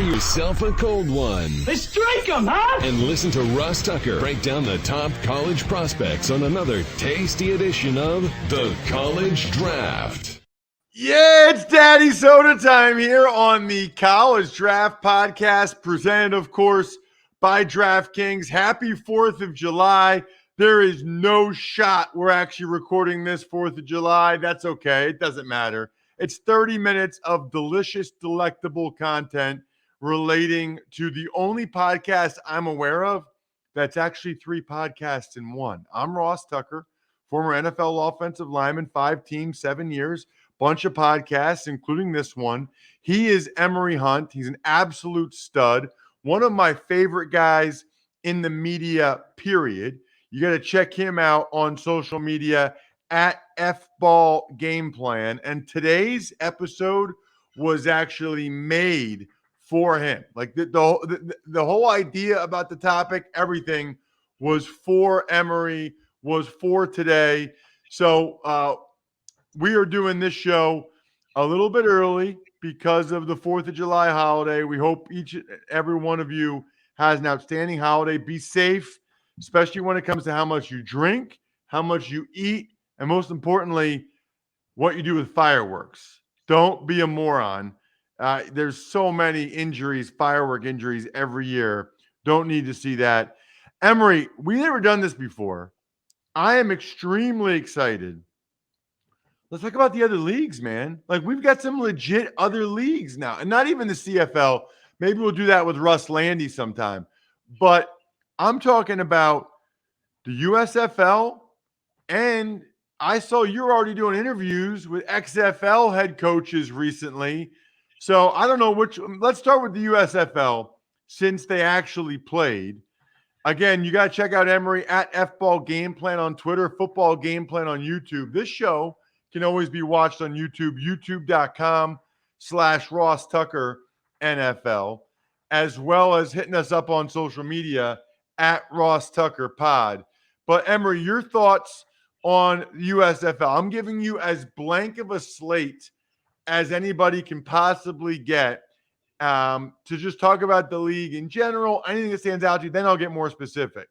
yourself a cold one. Let's drink 'em, huh? And listen to Ross Tucker break down the top college prospects on another tasty edition of The College Draft. Yeah, it's Daddy Soda time here on the College Draft Podcast, presented, of course, by DraftKings. Happy 4th of July. There is no shot we're actually recording this 4th of July. That's okay. It doesn't matter. It's 30 minutes of delicious, delectable content relating to the only podcast I'm aware of that's actually 3 podcasts in one. I'm Ross Tucker, former NFL offensive lineman, 5 teams, 7 years, bunch of podcasts, including this one. He is Emory Hunt. He's an absolute stud, one of my favorite guys in the media, period. You got to check him out on social media at Xfl Game Plan. And today's episode was actually made for him. Like the whole idea about the topic, everything was for Emory, was for today. So we are doing this show a little bit early because of the 4th of July holiday. We hope each and every one of you has an outstanding holiday. Be safe, especially when it comes to how much you drink, how much you eat, and most importantly, what you do with fireworks. Don't be a moron. There's so many injuries, firework injuries every year. Don't need to see that. Emory, we've never done this before. I am extremely excited. Let's talk about the other leagues, man. Like, we've got some legit other leagues now, and not even the CFL. Maybe we'll do that with Russ Landy sometime. But I'm talking about the USFL, and I saw you're already doing interviews with XFL head coaches recently. So I don't know which. Let's start with the USFL since they actually played. Again, you got to check out Emory at Fball Game Plan on Twitter, Football Game Plan on YouTube. This show can always be watched on YouTube, youtube.com/Ross Tucker NFL, as well as hitting us up on social media at Ross Tucker Pod. But Emory, your thoughts on USFL? I'm giving you as blank of a slate as anybody can possibly get to just talk about the league in general, anything that stands out to you. Then I'll get more specific.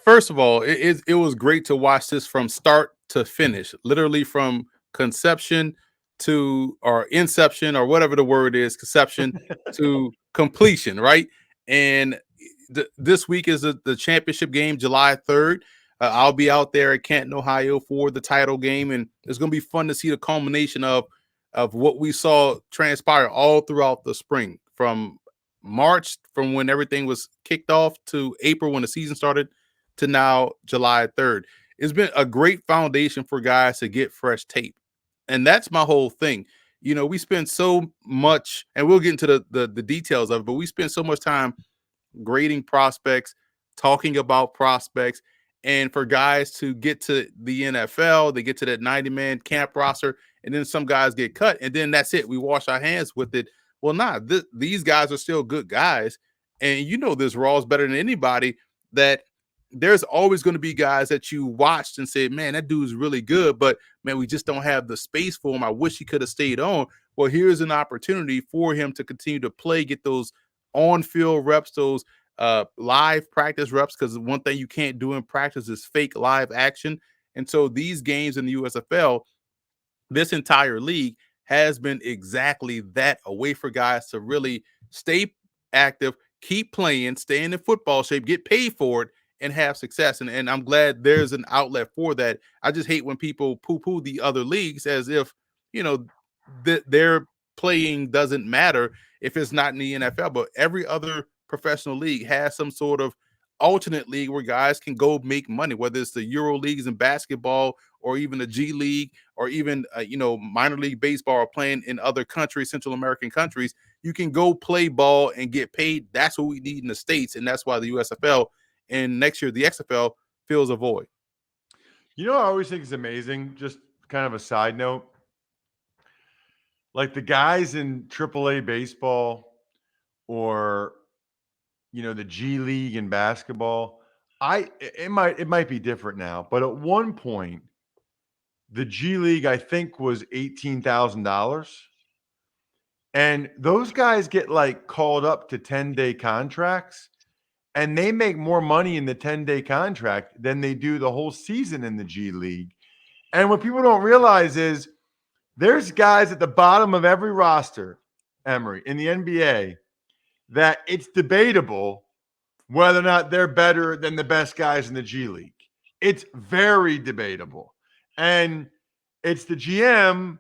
First of all, it was great to watch this from start to finish, literally from conception to or inception or whatever the word is, conception to completion, right? And this week is the championship game, July 3rd. I'll be out there at Canton, Ohio for the title game, and it's going to be fun to see the culmination of what we saw transpire all throughout the spring, from March, from when everything was kicked off, to April when the season started, to now July 3rd. It's been a great foundation for guys to get fresh tape. And that's my whole thing. You know, we spend so much, and we'll get into the details of it, but we spend so much time grading prospects, talking about prospects, and for guys to get to the NFL, they get to that 90-man camp roster, and then some guys get cut, and then that's it. We wash our hands with it. Well, these guys are still good guys, and you know this, Rawls, better than anybody, that there's always going to be guys that you watched and said, man, that dude's really good, but man, we just don't have the space for him. I wish he could have stayed on. Well, here's an opportunity for him to continue to play, get those on-field reps, those live practice reps, because one thing you can't do in practice is fake live action. And so these games in the USFL, this entire league has been exactly that, a way for guys to really stay active, keep playing, stay in the football shape, get paid for it, and have success. And I'm glad there's an outlet for that. I just hate when people poo-poo the other leagues as if, you know, their playing doesn't matter if it's not in the NFL. But every other professional league has some sort of alternate league where guys can go make money, whether it's the Euro leagues in basketball or even the G League or even, minor league baseball, or playing in other countries, Central American countries. You can go play ball and get paid. That's what we need in the States. And that's why the USFL and next year the XFL fills a void. You know, I always think is amazing, just kind of a side note, like the guys in AAA baseball or, the G League in basketball, it might be different now, but at one point, the G League, I think, was $18,000. And those guys get like called up to 10-day contracts, and they make more money in the 10-day contract than they do the whole season in the G League. And what people don't realize is there's guys at the bottom of every roster, Emory, in the NBA, that it's debatable whether or not they're better than the best guys in the G League. It's very debatable. And it's the GM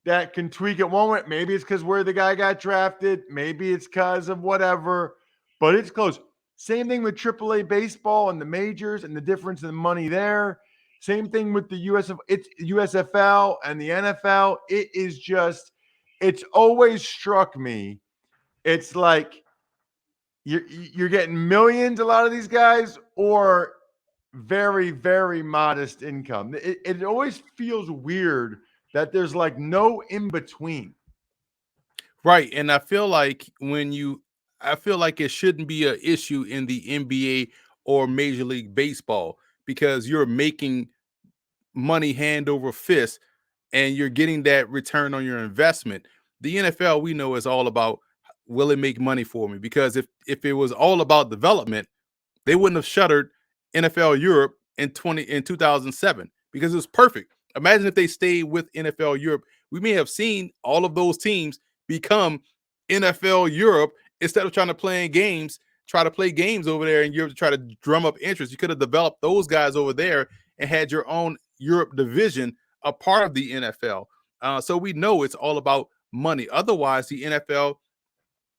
that can tweak it one way. Maybe it's because where the guy got drafted. Maybe it's because of whatever, but it's close. Same thing with AAA baseball and the majors and the difference in the money there. Same thing with the USFL and the NFL. It is just, it's always struck me. It's like you're getting millions, a lot of these guys, or very, very modest income. It always feels weird that there's like no in between. Right. And I feel like it shouldn't be an issue in the NBA or Major League Baseball because you're making money hand over fist and you're getting that return on your investment. The NFL, we know, is all about will it make money for me? Because if it was all about development, they wouldn't have shuttered NFL Europe in 2007 because it was perfect. Imagine if they stayed with NFL Europe, we may have seen all of those teams become NFL Europe instead of trying to try to play games over there in Europe to try to drum up interest. You could have developed those guys over there and had your own Europe division a part of the NFL. So we know it's all about money. Otherwise, the NFL,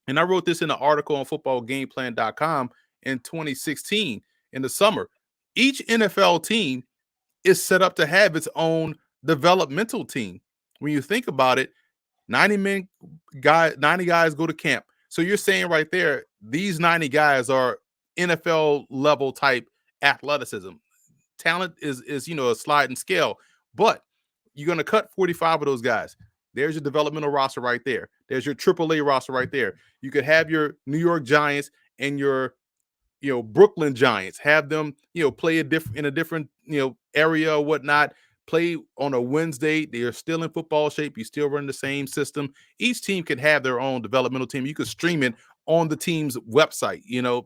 and I wrote this in an article on footballgameplan.com in 2016 in the summer, each NFL team is set up to have its own developmental team. When you think about it, 90 guys go to camp. So you're saying right there, these 90 guys are NFL level type athleticism. Talent is a sliding scale, but you're going to cut 45 of those guys. There's your developmental roster right there. There's your AAA roster right there. You could have your New York Giants and your Brooklyn Giants, have them play in a different area or whatnot. Play on a Wednesday. They are still in football shape. You still run the same system. Each team could have their own developmental team. You could stream it on the team's website.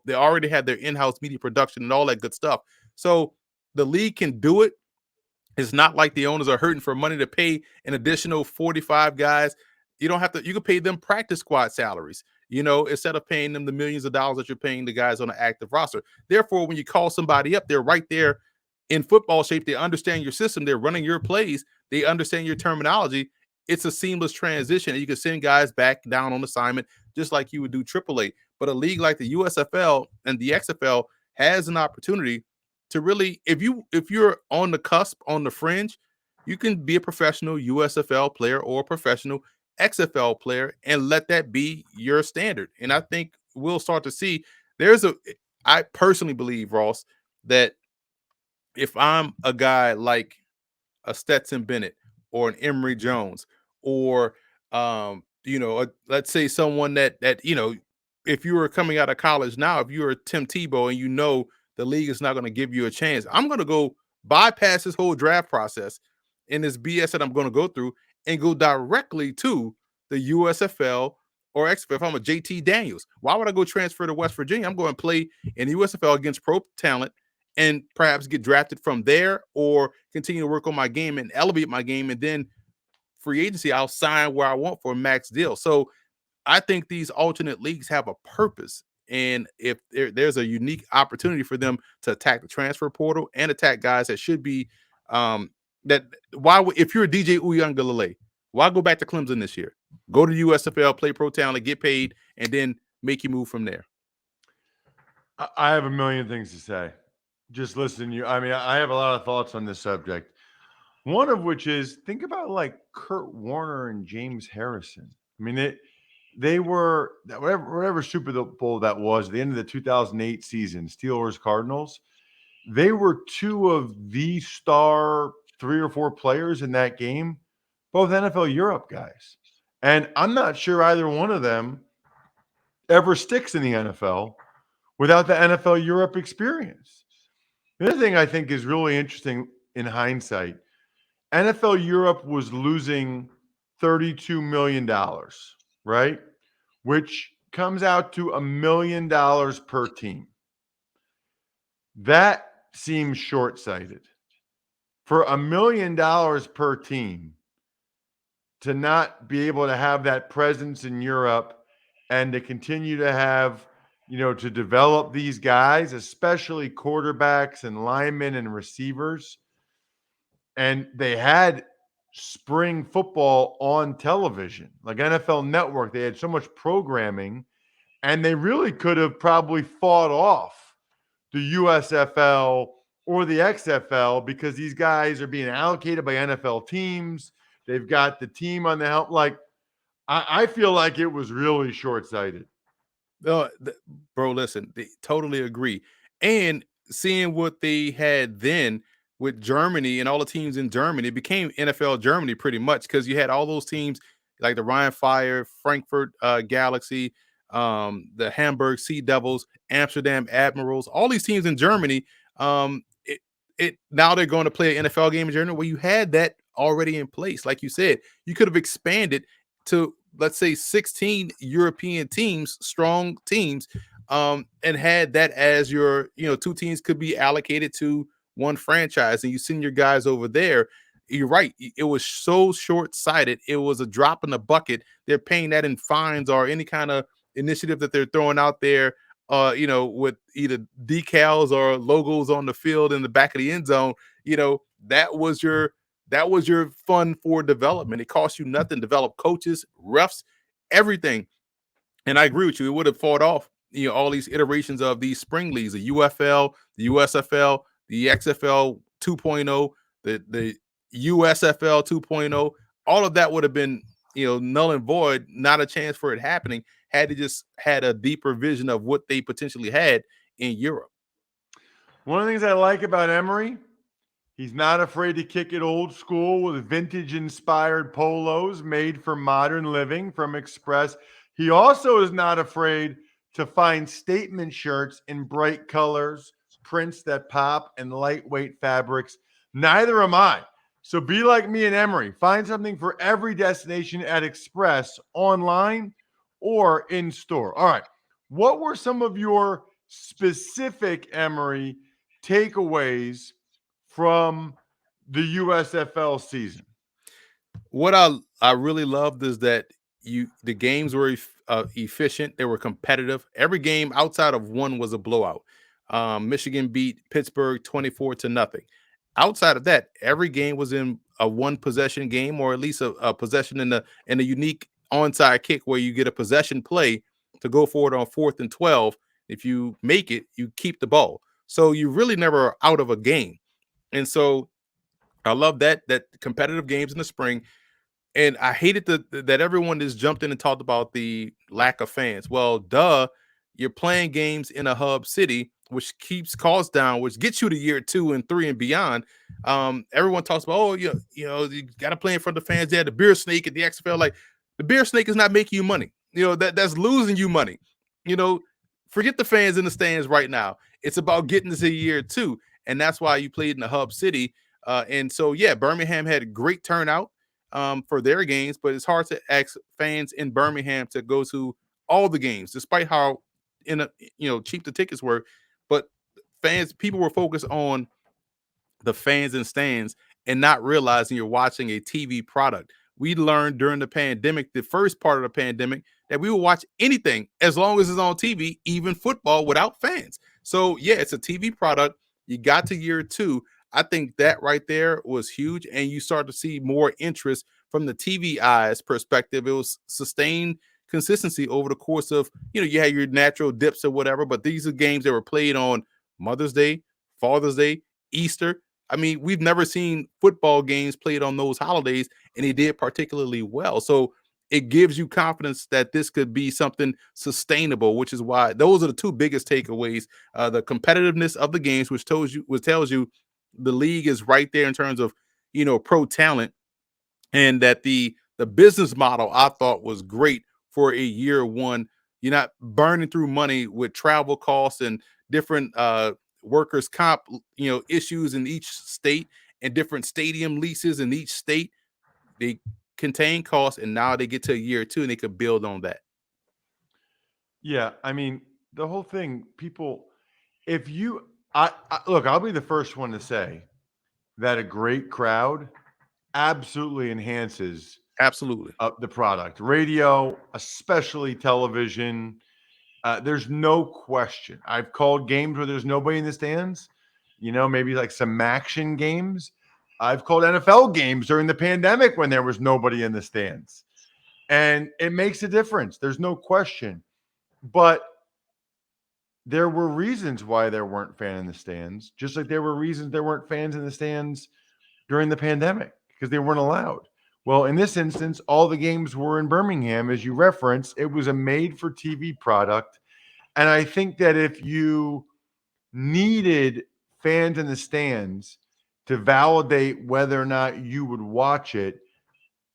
They already have their in-house media production and all that good stuff. So the league can do it. It's not like the owners are hurting for money to pay an additional 45 guys. You don't have to. You can pay them practice squad salaries, instead of paying them the millions of dollars that you're paying the guys on the active roster. Therefore, when you call somebody up, they're right there in football shape. They understand your system. They're running your plays. They understand your terminology. It's a seamless transition. And you can send guys back down on assignment just like you would do AAA. But a league like the USFL and the XFL has an opportunity to really, if you're on the cusp, on the fringe, you can be a professional USFL player or a professional XFL player and let that be your standard. And I think we'll start to see I personally believe, Ross, that if I'm a guy like a Stetson Bennett or an Emory Jones or let's say someone that if you were coming out of college now, if you're a Tim Tebow and the league is not going to give you a chance, I'm going to go bypass this whole draft process and this BS that I'm going to go through and go directly to the USFL or XFL. If I'm a JT Daniels, why would I go transfer to West Virginia? I'm going to play in the USFL against pro talent and perhaps get drafted from there or continue to work on my game and elevate my game. And then free agency, I'll sign where I want for a max deal. So I think these alternate leagues have a purpose. And if there's a unique opportunity for them to attack the transfer portal and attack guys that should be if you're a DJ Uiagalelei, why go back to Clemson this year? Go to USFL, play pro talent, get paid, and then make you move from there. I have a million things to say. Just listen to you. I mean, I have a lot of thoughts on this subject. One of which is think about like Kurt Warner and James Harrison. I mean, they were whatever Super Bowl that was at the end of the 2008 season, Steelers Cardinals. They were two of the star 3 or 4 players in that game, both NFL Europe guys. And I'm not sure either one of them ever sticks in the NFL without the NFL Europe experience. The other thing I think is really interesting in hindsight, NFL Europe was losing $32 million. right? Which comes out to $1 million per team. That seems short sighted. For $1 million per team to not be able to have that presence in Europe and to continue to have, to develop these guys, especially quarterbacks and linemen and receivers. And they had spring football on television, like NFL Network. They had so much programming, and they really could have probably fought off the USFL or the XFL because these guys are being allocated by NFL teams. They've got the team on the help. Like, I feel like it was really short sighted. Bro, listen, totally agree. And seeing what they had then with Germany and all the teams in Germany, it became NFL Germany pretty much because you had all those teams like the Rhein Fire, Frankfurt Galaxy, the Hamburg Sea Devils, Amsterdam Admirals, all these teams in Germany. It now they're going to play an NFL game in Germany where you had that already in place. Like you said, you could have expanded to, let's say, 16 European teams, strong teams, and had that as your, two teams could be allocated to one franchise, and you send your guys over there. You're right. It was so short-sighted. It was a drop in the bucket. They're paying that in fines or any kind of initiative that they're throwing out there, with either decals or logos on the field in the back of the end zone. That was your fund for development. It cost you nothing to develop coaches, refs, everything. And I agree with you. It would have fought off, all these iterations of these spring leagues, the UFL, the USFL, the XFL 2.0, the USFL 2.0. All of that would have been, null and void, not a chance for it happening had they just had a deeper vision of what they potentially had in Europe. One of the things I like about Emory, he's not afraid to kick it old school with vintage-inspired polos made for modern living from Express. He also is not afraid to find statement shirts in bright colors, prints that pop, and lightweight fabrics. Neither am I. So be like me and Emory. Find something for every destination at Express, online or in store. All right. What were some of your specific, Emory, takeaways from the USFL season? What I really loved is that the games were efficient. They were competitive. Every game outside of one was a blowout. Michigan beat Pittsburgh 24-0. Outside of that, every game was in a one possession game, or at least a possession in a unique onside kick where you get a possession play to go forward on 4th and 12. If you make it, you keep the ball. So you really never are out of a game. And so I love that competitive games in the spring. And I hated that everyone just jumped in and talked about the lack of fans. Well, duh, you're playing games in a hub city, which keeps costs down, which gets you to year 2 and 3 and beyond. Everyone talks about, oh, you got to play in front of the fans. They had the beer snake at the XFL. Like, the beer snake is not making you money. That's losing you money. Forget the fans in the stands right now. It's about getting to year 2, and that's why you played in the hub city. And so, yeah, Birmingham had a great turnout for their games, but it's hard to ask fans in Birmingham to go to all the games, despite how cheap the tickets were. But people were focused on the fans and stands and not realizing you're watching a TV product. We learned during the pandemic, the first part of the pandemic, that we will watch anything as long as it's on TV, even football, without fans. So yeah, it's a TV product. You got to year 2. I think that right there was huge, and you start to see more interest from the TV eyes perspective. It was sustained consistency over the course of, you had your natural dips or whatever, but these are games that were played on Mother's Day, Father's Day, Easter. I mean, we've never seen football games played on those holidays, and they did particularly well. So it gives you confidence that this could be something sustainable, which is why those are the two biggest takeaways: the competitiveness of the games, which tells you the league is right there in terms of pro talent, and that the business model I thought was great for a year 1. You're not burning through money with travel costs and different workers comp issues in each state, and different stadium leases in each state. They contain costs, and now they get to a year or two and they could build on that. Yeah, I mean, the whole thing, people, if you, look, I'll be the first one to say that a great crowd absolutely enhances Absolutely. the product. Radio, especially television, there's no question. I've called games where there's nobody in the stands, maybe like some action games. I've called NFL games during the pandemic when there was nobody in the stands. And it makes a difference. There's no question. But there were reasons why there weren't fans in the stands, just like there were reasons there weren't fans in the stands during the pandemic because they weren't allowed. Well, in this instance, all the games were in Birmingham, as you referenced. It was a made-for-TV product. And I think that if you needed fans in the stands to validate whether or not you would watch it,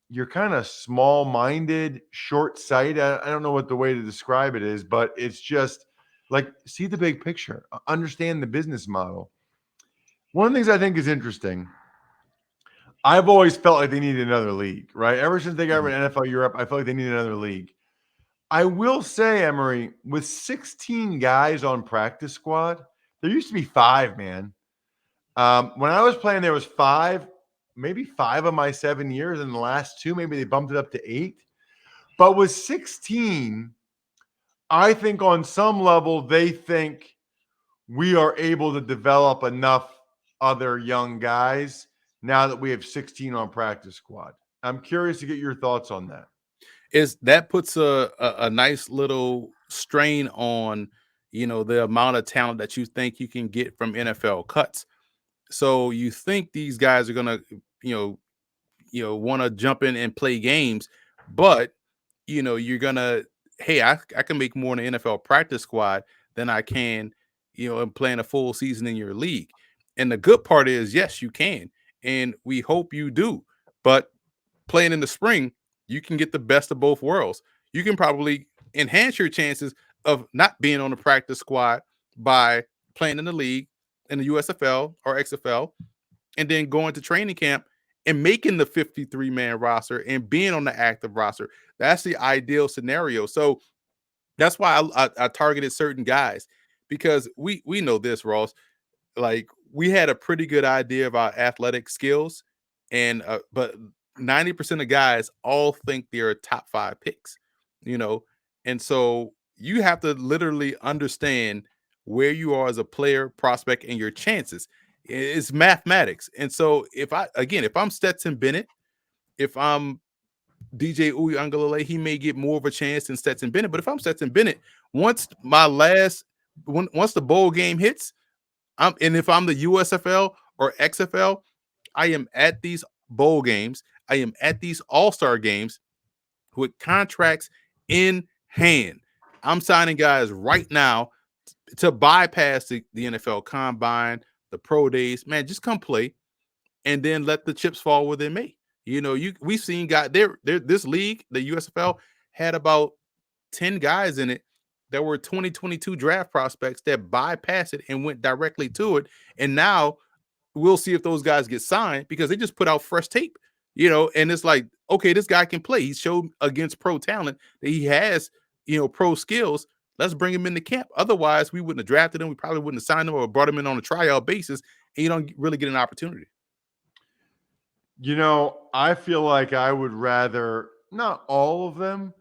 you're kind of small-minded, short-sighted. I don't know what the way to describe it is, but it's just like, see the big picture, understand the business model. One of the things I think is interesting, I've always felt like they needed another league, right? Ever since they got rid of NFL Europe, I feel like they need another league. I will say, Emory, with 16 guys on practice squad, there used to be 5, man. When I was playing, there was 5, maybe 5 of my 7 years. In the last 2, maybe they bumped it up to 8. But with 16, I think on some level they think we are able to develop enough other young guys now that we have 16 on practice squad. I'm curious to get your thoughts on that. Is that puts a nice little strain on, the amount of talent that you think you can get from NFL cuts. So you think these guys are gonna, want to jump in and play games, but you're gonna, hey, I can make more in the NFL practice squad than I can, and playing a full season in your league. And the good part is, yes, you can, and we hope you do. But playing in the spring, you can get the best of both worlds. You can probably enhance your chances of not being on the practice squad by playing in the league in the USFL or XFL, and then going to training camp and making the 53-man roster and being on the active roster. That's the ideal scenario. So that's why I targeted certain guys, because we know this, Ross. Like, we had a pretty good idea of our athletic skills, and but 90% of guys all think they're top 5 picks, and so you have to literally understand where you are as a player, prospect, and your chances. It's mathematics. And so if I'm Stetson Bennett, if I'm DJ Uiagalelei, he may get more of a chance than Stetson Bennett. But if I'm Stetson Bennett, once the bowl game hits, and if I'm the USFL or XFL, I am at these bowl games. I am at these all-star games with contracts in hand. I'm signing guys right now to bypass the NFL Combine, the pro days. Man, just come play, and then let the chips fall where they may. We've seen guys there. This league, the USFL, had about 10 guys in it that were 2022 draft prospects that bypassed it and went directly to it. And now we'll see if those guys get signed, because they just put out fresh tape, and it's like, okay, this guy can play. He showed against pro talent that he has, pro skills. Let's bring him into camp. Otherwise, we wouldn't have drafted him. We probably wouldn't have signed him or brought him in on a tryout basis, and you don't really get an opportunity. I feel like I would rather, not all of them,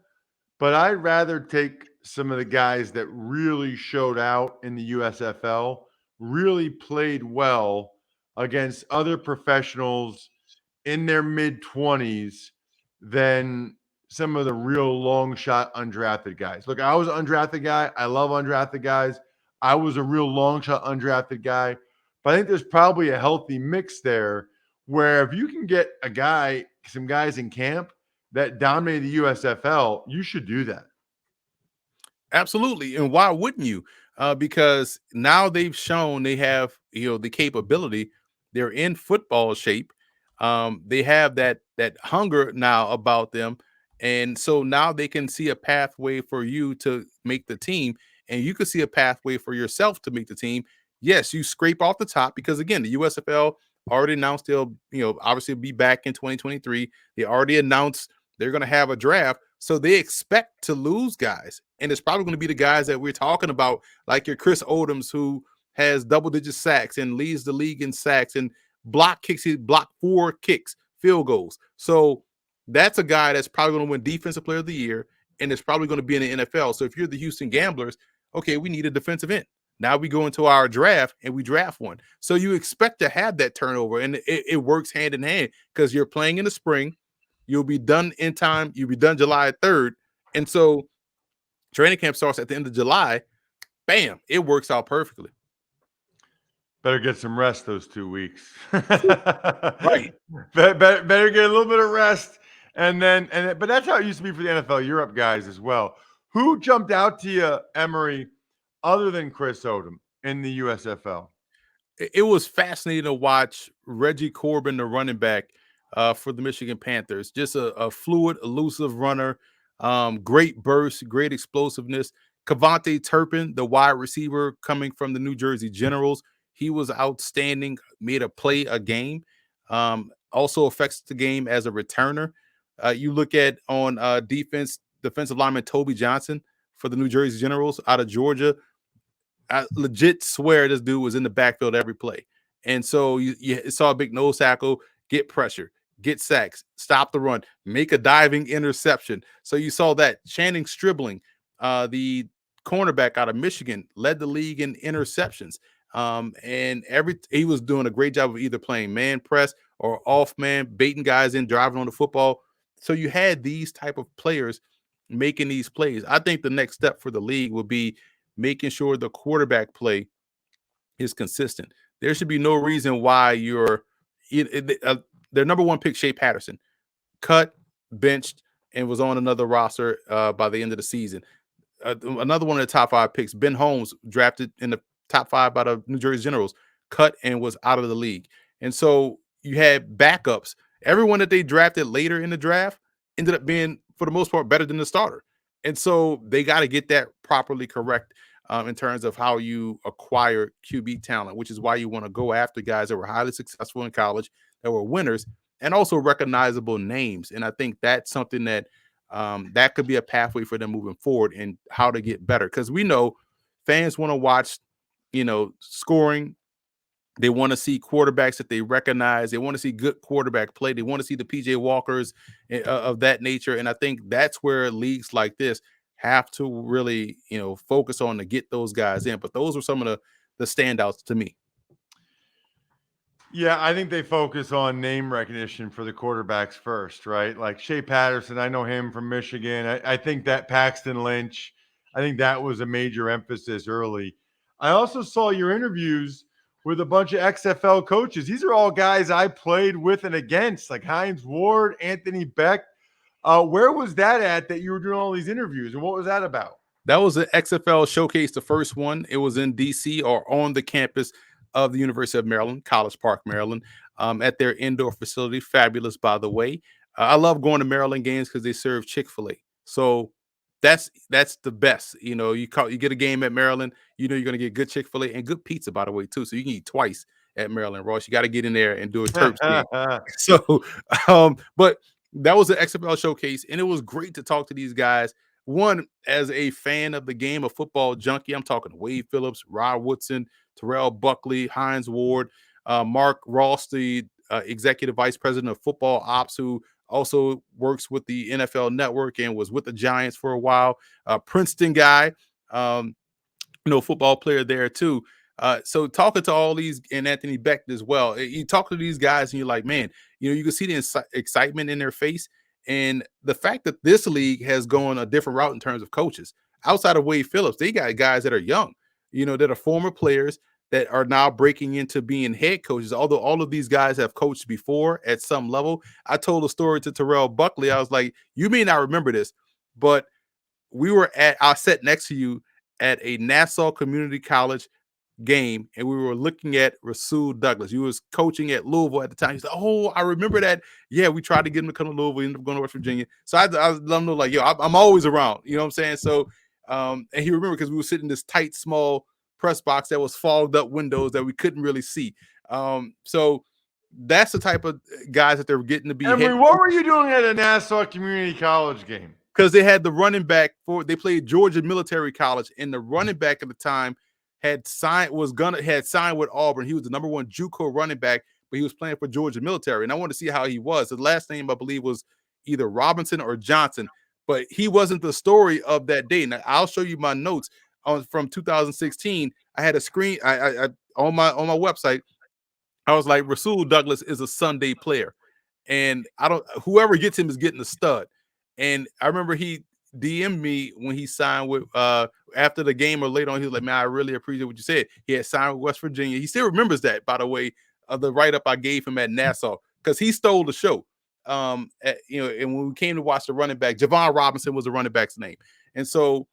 but I'd rather take some of the guys that really showed out in the USFL, really played well against other professionals in their mid-20s than some of the real long shot undrafted guys. Look, I was an undrafted guy. I love undrafted guys. I was a real long shot undrafted guy. But I think there's probably a healthy mix there where if you can get some guys in camp that dominate the USFL, you should do that. Absolutely. And why wouldn't you? Because now they've shown they have, the capability. They're in football shape. They have that hunger now about them. And so now they can see a pathway for you to make the team, and you can see a pathway for yourself to make the team. Yes, you scrape off the top because, again, the USFL already announced they'll, obviously be back in 2023. They already announced they're going to have a draft. So they expect to lose guys. And it's probably going to be the guys that we're talking about, like your Chris Odoms, who has double-digit sacks and leads the league in sacks and block kicks. He blocked 4 kicks, field goals. So that's a guy that's probably going to win Defensive Player of the Year, and it's probably going to be in the NFL. So if you're the Houston Gamblers, okay, we need a defensive end. Now we go into our draft and we draft one. So you expect to have that turnover, and it works hand in hand because you're playing in the spring. You'll be done in time. You'll be done July 3rd. And so training camp starts at the end of July. Bam, it works out perfectly. Better get some rest those 2 weeks. Right. Better get a little bit of rest. But that's how it used to be for the NFL Europe guys as well. Who jumped out to you, Emory, other than Chris Odom in the USFL? It was fascinating to watch Reggie Corbin, the running back for the Michigan Panthers. Just a fluid, elusive runner, great burst, great explosiveness. Cavante Turpin, the wide receiver coming from the New Jersey Generals, he was outstanding, made a play a game, also affects the game as a returner. You look at on defensive lineman Toby Johnson for the New Jersey Generals out of Georgia. I legit swear this dude was in the backfield every play. And so you saw a big nose tackle, get pressure, get sacks, stop the run, make a diving interception. So you saw that. Channing Stribling, the cornerback out of Michigan, led the league in interceptions. And he was doing a great job of either playing man press or off man, baiting guys in, driving on the football. So you had these type of players making these plays. I think the next step for the league will be making sure the quarterback play is consistent. There should be no reason why their number one pick, Shea Patterson, cut, benched, and was on another roster by the end of the season. Another one of the top 5 picks, Ben Holmes, drafted in the top 5 by the New Jersey Generals, cut and was out of the league. And so you had backups. Everyone that they drafted later in the draft ended up being, for the most part, better than the starter. And so they got to get that properly correct in terms of how you acquire QB talent, which is why you want to go after guys that were highly successful in college, that were winners, and also recognizable names. And I think that's something that that could be a pathway for them moving forward and how to get better. Because we know fans want to watch, scoring. They want to see quarterbacks that they recognize. They want to see good quarterback play. They want to see the PJ Walkers of that nature. And I think that's where leagues like this have to really, focus on to get those guys in. But those were some of the standouts to me. Yeah, I think they focus on name recognition for the quarterbacks first, right? Like Shea Patterson, I know him from Michigan. I think that Paxton Lynch, I think that was a major emphasis early. I also saw your interviews with a bunch of XFL coaches. These are all guys I played with and against, like Hines Ward, Anthony Beck. Where was that at that you were doing all these interviews, and what was that about? That was the XFL Showcase, the first one. It was in D.C. or on the campus of the University of Maryland, College Park, Maryland, at their indoor facility. Fabulous, by the way. I love going to Maryland games because they serve Chick-fil-A. So that's the best. You get a game at Maryland, you're going to get good Chick-fil-A and good pizza, by the way, too. So you can eat twice at Maryland, Ross. You got to get in there and do a Terps game. So, but that was the XFL Showcase, and it was great to talk to these guys. One, as a fan of the game, a football junkie, I'm talking Wade Phillips, Rod Woodson, Terrell Buckley, Hines Ward, Mark Ross, the executive vice president of football ops, who also works with the NFL Network and was with the Giants for a while. Princeton guy, football player there too. So talking to all these, and Anthony Beck as well, you talk to these guys and you're like, man, you can see the excitement in their face. And the fact that this league has gone a different route in terms of coaches, outside of Wade Phillips, they got guys that are young, that are former players that are now breaking into being head coaches. Although all of these guys have coached before at some level. I told a story to Terrell Buckley. I was like, you may not remember this, but I sat next to you at a Nassau Community College game, and we were looking at Rasul Douglas. He was coaching at Louisville at the time. He said, "Oh, I remember that. Yeah, we tried to get him to come to Louisville. He ended up going to West Virginia." So I let him know, like, yo, I'm always around. You know what I'm saying? So, and he remembered because we were sitting in this tight, small press box that was fogged up windows that we couldn't really see. So that's the type of guys that they're getting to be. Emory, what were you doing at a Nassau Community College game? Because they had the running back they played Georgia Military College, and the running back at the time had signed with Auburn. He was the number 1 JUCO running back, but he was playing for Georgia Military, and I wanted to see how he was. His last name, I believe, was either Robinson or Johnson, but he wasn't the story of that day. Now I'll show you my notes from 2016. I had a screen I on my website. I was like, Rasul Douglas is a Sunday player, and whoever gets him is getting a stud. And I remember he DM'd me when he signed with after the game or later on. He was like, man, I really appreciate what you said. He had signed with West Virginia. He still remembers that, by the way, the write-up I gave him at Nassau, because he stole the show. And when we came to watch the running back, Javon Robinson was the running back's name. And so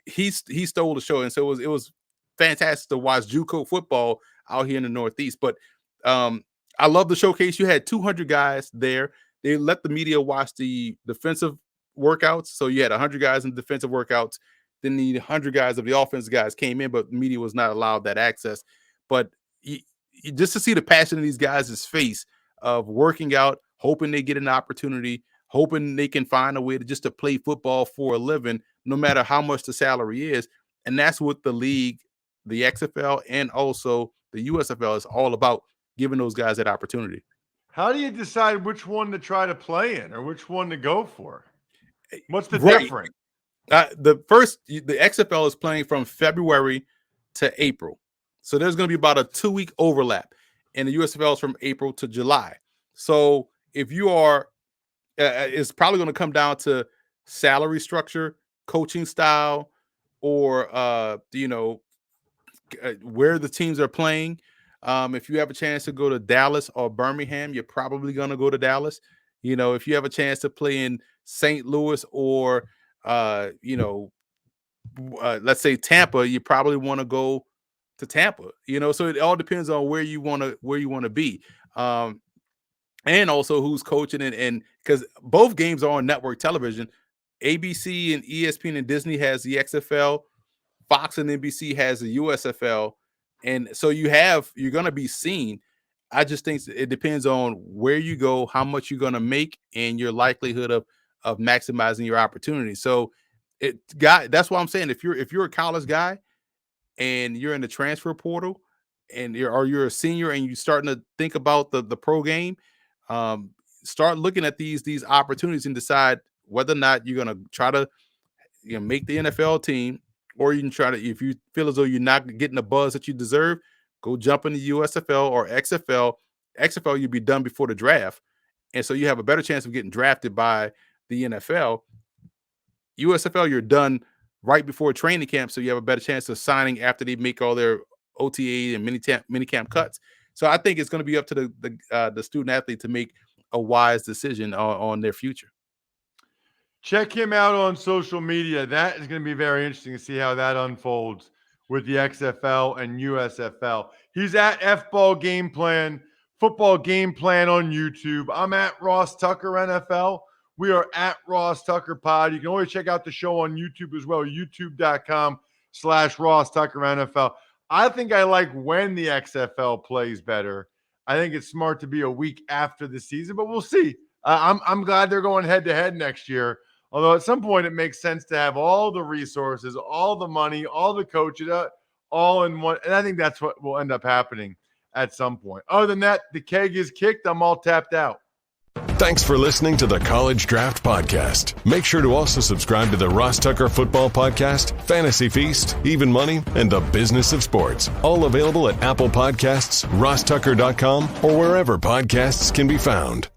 he stole the show. And so it was fantastic to watch JUCO football out here in the Northeast. But I love the showcase. You had 200 guys there. They let the media watch the defensive workouts. So you had 100 guys in defensive workouts. Then the 100 guys of the offensive guys came in, but the media was not allowed that access. But just to see the passion in these guys' face of working out, hoping they get an opportunity, hoping they can find a way to play football for a living, no matter how much the salary is. And that's what the league, the XFL, and also the USFL is all about, giving those guys that opportunity. How do you decide which one to try to play in or which one to go for? What's the difference? The XFL is playing from February to April. So there's going to be about a 2-week overlap. And the USFL is from April to July. So if you are, it's probably going to come down to salary structure, coaching style, or, where the teams are playing. If you have a chance to go to Dallas or Birmingham, you're probably going to go to Dallas. If you have a chance to play in St. Louis or, let's say Tampa, you probably want to go to Tampa. So it all depends on where you want to be, and also who's coaching. And because both games are on network television, ABC and ESPN and Disney has the XFL, Fox and NBC has the USFL. And so you're going to be seen. I just think it depends on where you go, how much you're going to make, and your likelihood of maximizing your opportunity. So that's why I'm saying, if you're a college guy and you're in the transfer portal and you're a senior and you're starting to think about the pro game, start looking at these opportunities and decide whether or not you're going to try to make the NFL team. Or you can try to, if you feel as though you're not getting the buzz that you deserve, go jump in the USFL or XFL. XFL, you'll be done before the draft. And so you have a better chance of getting drafted by the NFL. USFL, you're done right before training camp. So you have a better chance of signing after they make all their OTA and minicamp cuts. So I think it's going to be up to the student athlete to make a wise decision on their future. Check him out on social media. That is going to be very interesting to see how that unfolds with the XFL and USFL. He's at F-Ball Game Plan, Football Game Plan on YouTube. I'm at Ross Tucker NFL. We are at Ross Tucker Pod. You can always check out the show on YouTube as well, youtube.com/Ross Tucker NFL. I think I like when the XFL plays better. I think it's smart to be a week after the season, but we'll see. I'm glad they're going head-to-head next year. Although at some point it makes sense to have all the resources, all the money, all the coaches, all in one. And I think that's what will end up happening at some point. Other than that, the keg is kicked. I'm all tapped out. Thanks for listening to the College Draft Podcast. Make sure to also subscribe to the Ross Tucker Football Podcast, Fantasy Feast, Even Money, and The Business of Sports. All available at Apple Podcasts, rosstucker.com, or wherever podcasts can be found.